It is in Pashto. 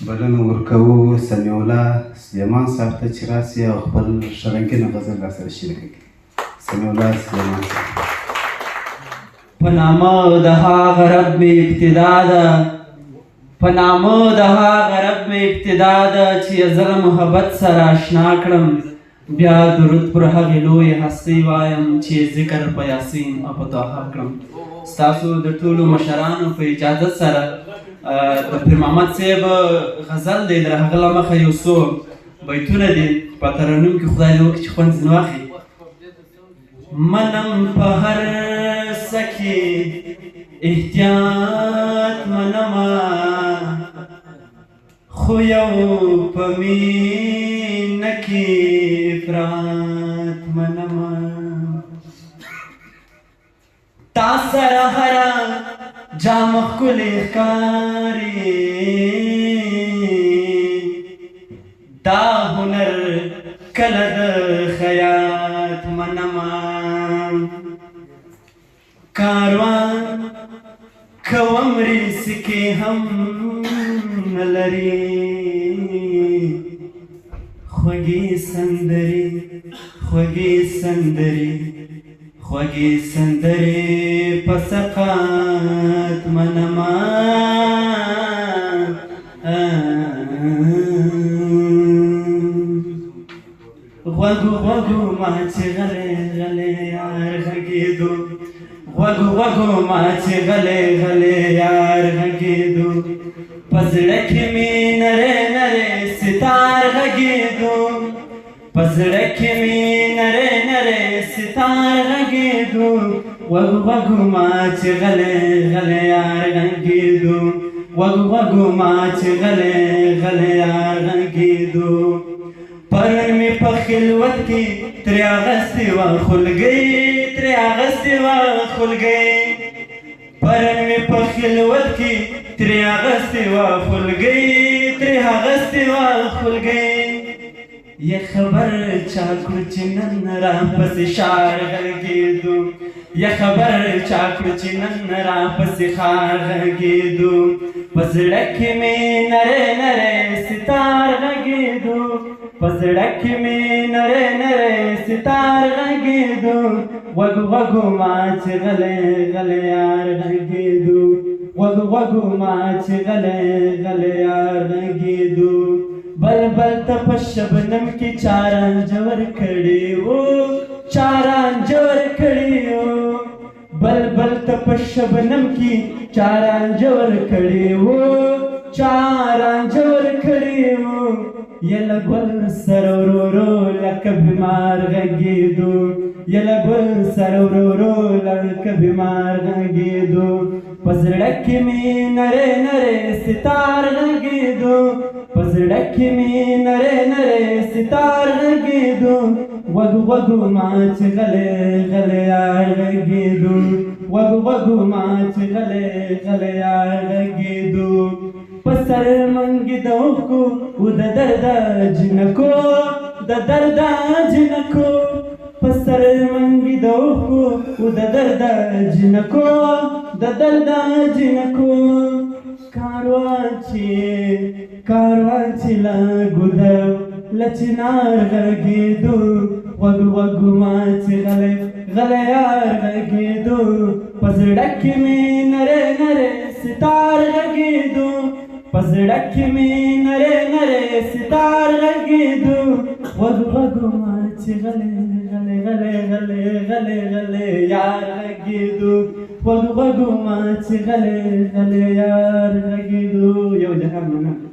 بلنه ورکوو سمیع الله سلیمان صاحب ته چې راسي او خپل شرنګینه غزل راسره شریکه کړي. سمیع الله سلیمان صاحب. په نامه د هغه رب مې ابتدا ده، په نامه د هغه رب مې ابتدا ده چې زه له محبت سره اشنا کړم. بیا درود پر هغې لویې هستۍ وایم چې ذکر په یاسین او په طه کړم. ستاسو د ټولو مشرانو په اجازت سره د پیر محمد صاحب غزل دی، د هغه له مخه یو څو بیتونه دي په ترنم کې خدای دې وکړي چې خوند ځینې واخلي. منم په هر څه کې احتیاط منمه، خو یو په مینه کې افراط منمه. تا سره هره جامه ښکلې ښکاري، دا هنر کله د خیاط منمه. کاروان کوم ریسي کې هم نه لري، خوږې سندرې خوږې سندرې خوږې سندرې په سقاط منمه. غوږو غوږو ما چې غلی غلی یار غږېدو، غوږو غوږو ما چې غلی غلی یار غږېدو. په زړه کې مې نری نری ستار غږېدو، په زړه کې مې نری نری ستار غږېدو. غوږو غوږو ما چې غلی غلی یار غږېدو، غوږو غوږو ما چې غلی غلی یار غږېدو. پرون مې په خلوت کې ترې اغستې وه خولګۍ، ترې اغستې وه خولګۍ. پرون مې په خلوت کې ترې اغستې وه خولګۍ، ترې اغستې وه خولګۍ. یا خبر چا کړو چې نن راپسې ښار غږېدو، یا خبر چا کړو چې نن راپسې ښار غږېدو. په زړه کې مې نری نری ستار غږېدو، په زړه کې مې نری نری ستار غږېدو. غوږو غوږو ما چې غلی غلی یار غږېدو، غوږو غوږو ما چې غلی غلی یار غږېدو. بلبل ته په شبنم کې چا رنجور کړي وو، چا رنجور کړي وو. بلبل ته په شبنم کې چا رنجور کړي وو، چا رنجور کړي وو. یله ګل سره ورو ورو لکه بیمار غږېدو، یله ګل سره ورو ورو لکه بیمار غږېدو. په زړه کې مې نری نری ستار غږېدو، په زړه کې مې نری نری ستار غږېدو. غوږو غوږو ما چې غلی غلی یار غږېدو، غوږو غوږو ما چې غلی غلی یار غږېدو. په سر منګې د اوښکو و د درده جنکو، د درده جنکو. په سر منګې د اوښکو و د درده جنکو، د درده جنکو. کاروان چې له ګودر له چنار غږېدو، غوږو غوږو ما چې غلی غلی یار غږېدو. په زړه کې مې نری نری ستار غږېدو، په زړه کې مې نری نری ستار غږېدو. غوږو غوږو ما چې غلی غلی غلی غلی غلی غلی یار غږېدو، غوږو غوږو ما چې غلی غلی یار غږېدو. یو جهان مننه.